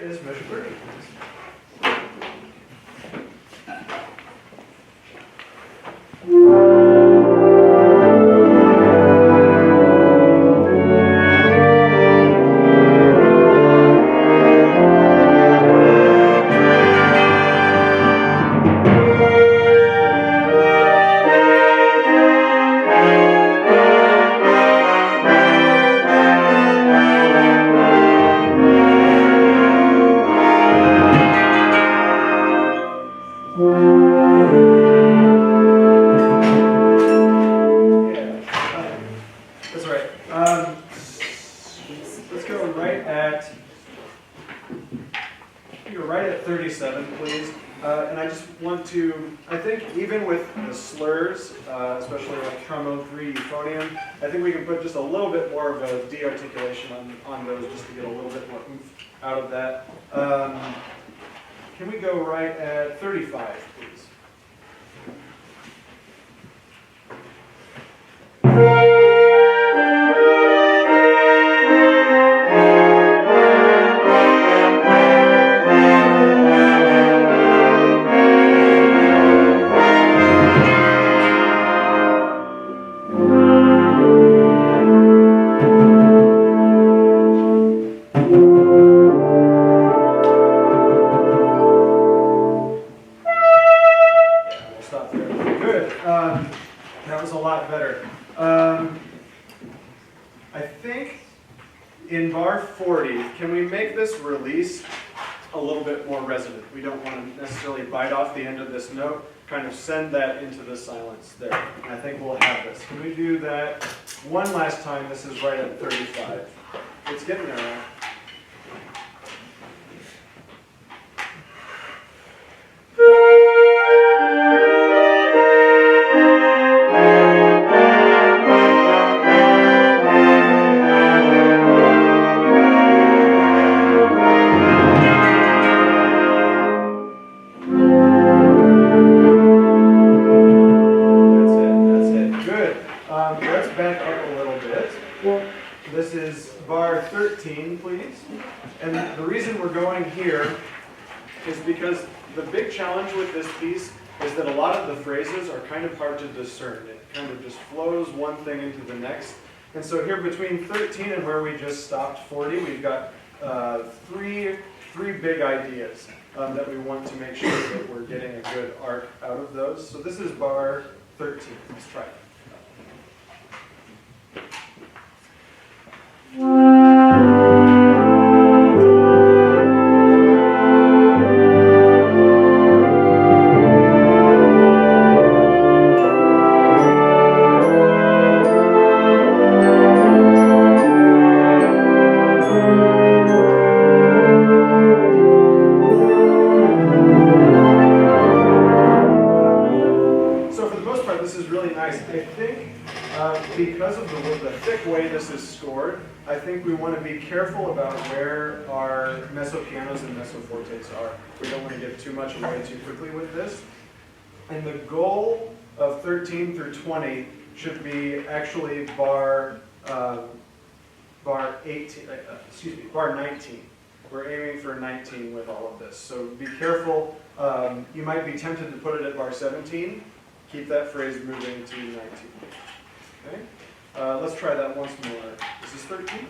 is measure 30, please. Especially like trombone 3 euphonium, I think we can put just a little bit more of a de-articulation on those just to get a little bit more oomph out of that. Can we go right at 35, please? In bar 40, can we make this release a little bit more resonant? We don't want to necessarily bite off the end of this note, kind of send that into the silence there. And I think we'll have this. Can we do that one last time? This is right at 35. It's getting there now. This is bar 13, please. And the reason we're going here is because the big challenge with this piece is that a lot of the phrases are kind of hard to discern. It kind of just flows one thing into the next. And so here between 13 and where we just stopped, 40, we've got three big ideas that we want to make sure that we're getting a good arc out of those. So this is bar 13. Let's try it. Because of the thick way this is scored, I think we want to be careful about where our mezzo pianos and mezzo fortes are. We don't want to give too much away too quickly with this. And the goal of 13 through 20 should be actually bar 19. We're aiming for 19 with all of this. So be careful. You might be tempted to put it at bar 17. Keep that phrase moving to 19. Okay? Let's try that once more. This is 13.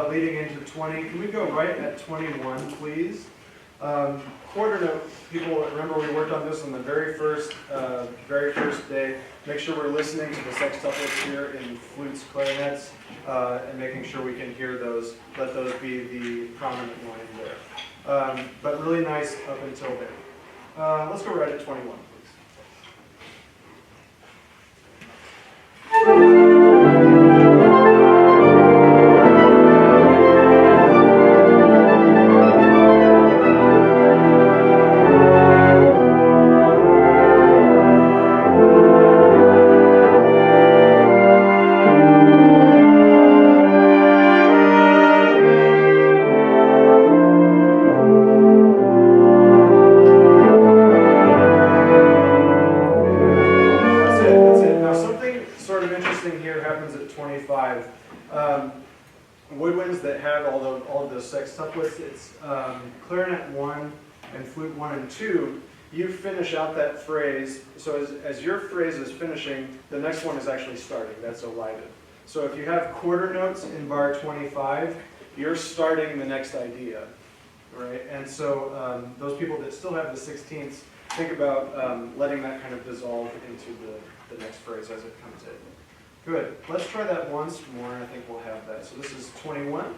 Leading into 20. Can we go right at 21, please? Quarter note, people remember we worked on this on the very first day. Make sure we're listening to the sextuplets here in flutes, clarinets, and making sure we can hear those. Let those be the prominent line there. But really nice up until there. Let's go right at 21, please. Woodwinds that have all of those sextuplets, it's clarinet 1 and flute 1 and 2, you finish out that phrase, so as your phrase is finishing, the next one is actually starting, that's elided. So if you have quarter notes in bar 25, you're starting the next idea, right? And so those people that still have the 16ths, think about letting that kind of dissolve into the next phrase as it comes in. Good. Let's try that once more, and I think we'll have that. So this is 21.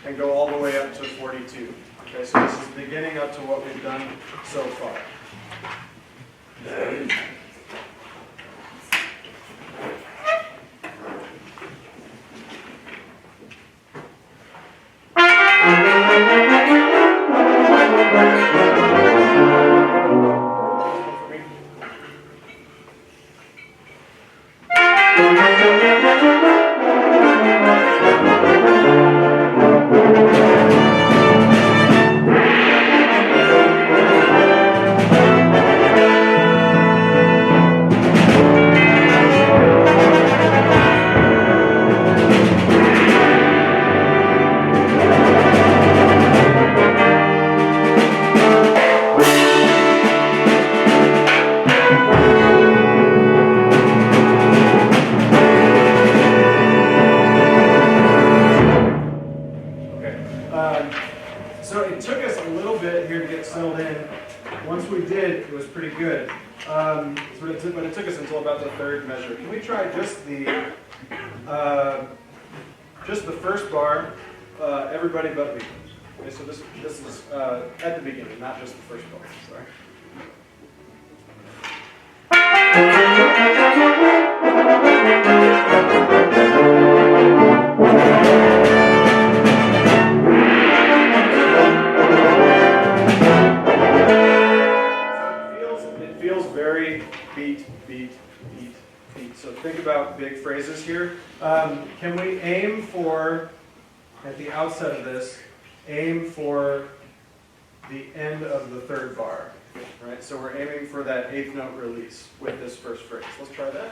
And go all the way up to 42. Okay, so this is beginning up to what we've done so far. So it took us a little bit here to get settled in. Once we did, it was pretty good. But it took us until about the third measure. Can we try just the first bar, everybody but me? Okay, so this is at the beginning, not just the first bar. Sorry. So think about big phrases here. Can we aim for, at the outset of this, aim for the end of the third bar, right? So we're aiming for that eighth note release with this first phrase. Let's try that.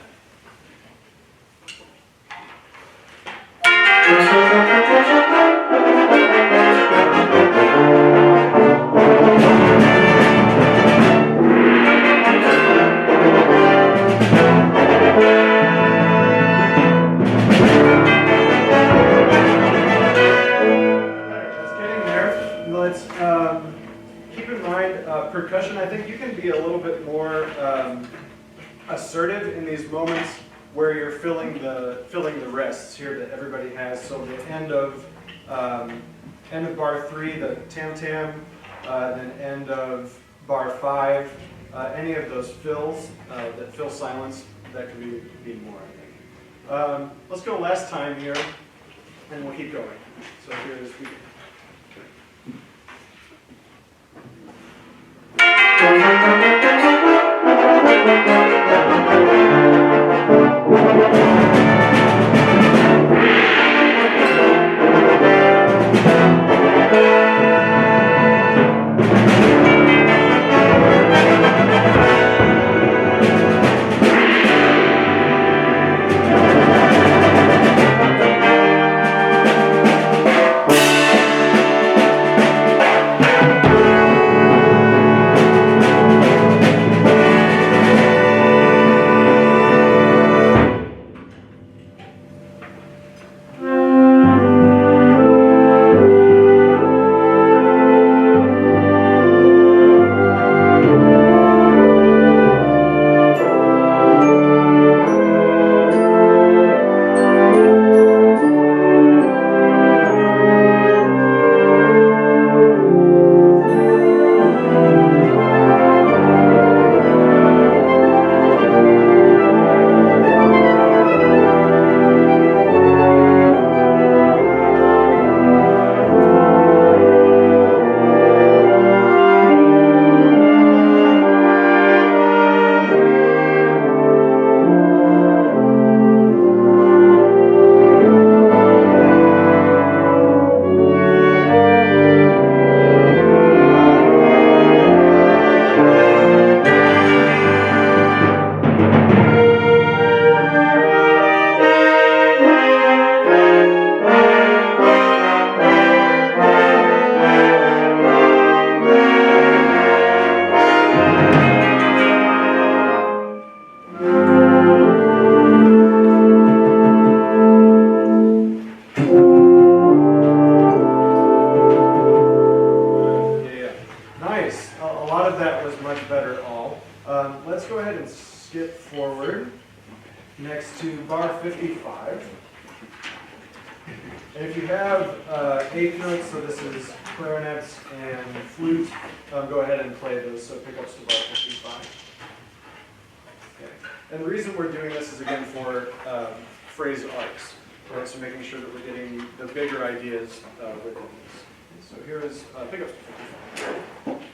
Percussion, I think you can be a little bit more assertive in these moments where you're filling the rests here that everybody has. So the end of bar 3, the tam tam, then end of bar 5, any of those fills that fill silence, that can be more, I Let's go last time here, and we'll keep going. So here is we. Next to bar 55. And if you have eighth notes, so this is clarinets and flute, go ahead and play those, so pickups to bar 55. Okay. And the reason we're doing this is again for phrase arcs, right? So making sure that we're getting the bigger ideas within this. So here is pickups to 55.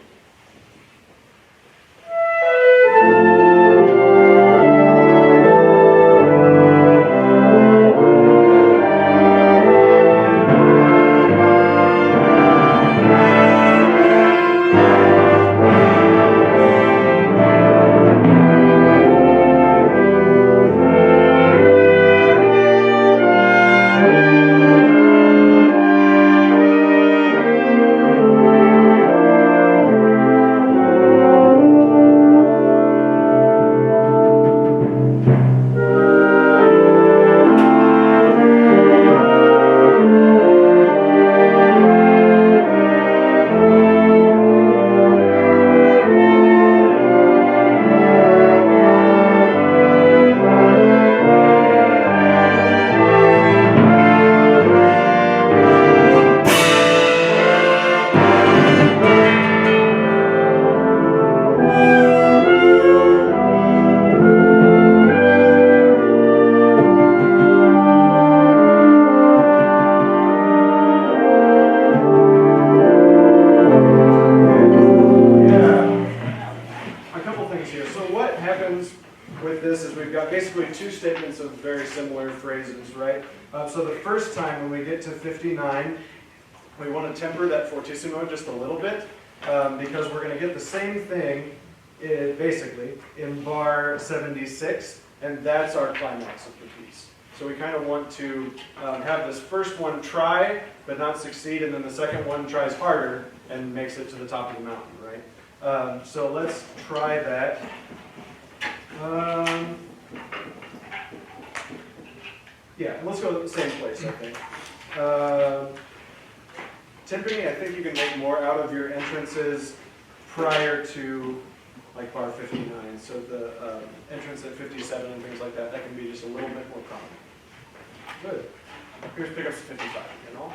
So the first time when we get to 59, we want to temper that fortissimo just a little bit because we're going to get the same thing basically in bar 76, and that's our climax of the piece. So we kind of want to have this first one try but not succeed, and then the second one tries harder and makes it to the top of the mountain, right? So let's try that. Yeah, let's go to the same place, I think. Timpani, I think you can make more out of your entrances prior to like bar 59. So the entrance at 57 and things like that, that can be just a little bit more prominent. Good. Here's pickups to 55, you know?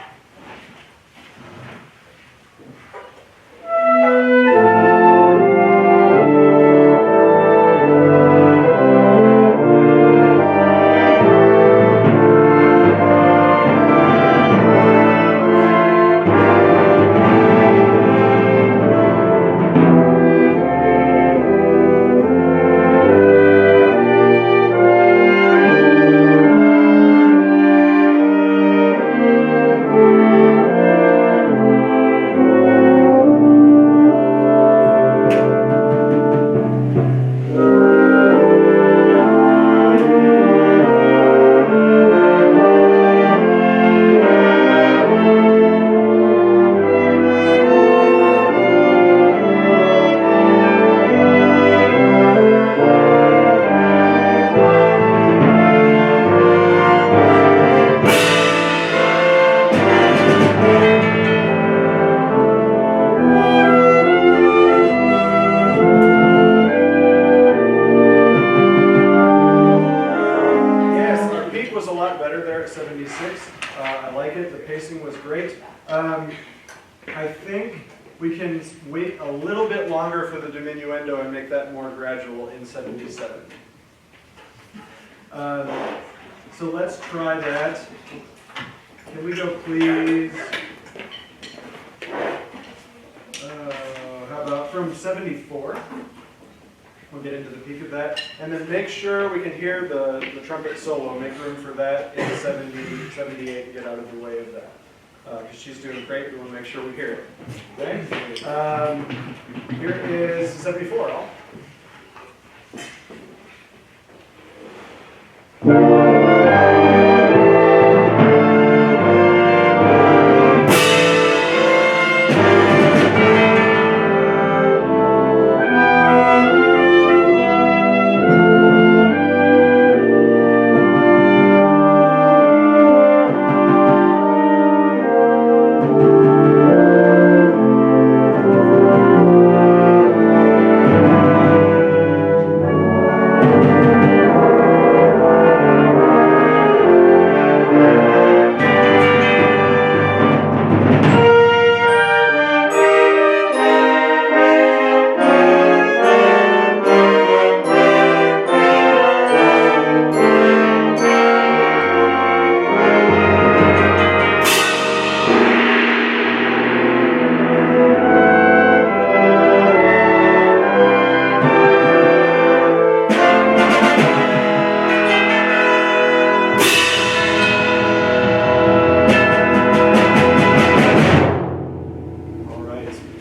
we can wait a little bit longer for the diminuendo and make that more gradual in 77. So let's try that. Can we go please? How about from 74? We'll get into the peak of that. And then make sure we can hear the trumpet solo. Make room for that in 70, 78 and get out of the way of that. Because she's doing great, we want to make sure we hear it. Okay? Here is 74. All.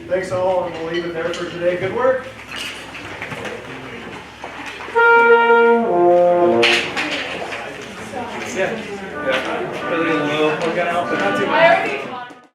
Thanks all, and we'll leave it there for today. Good work.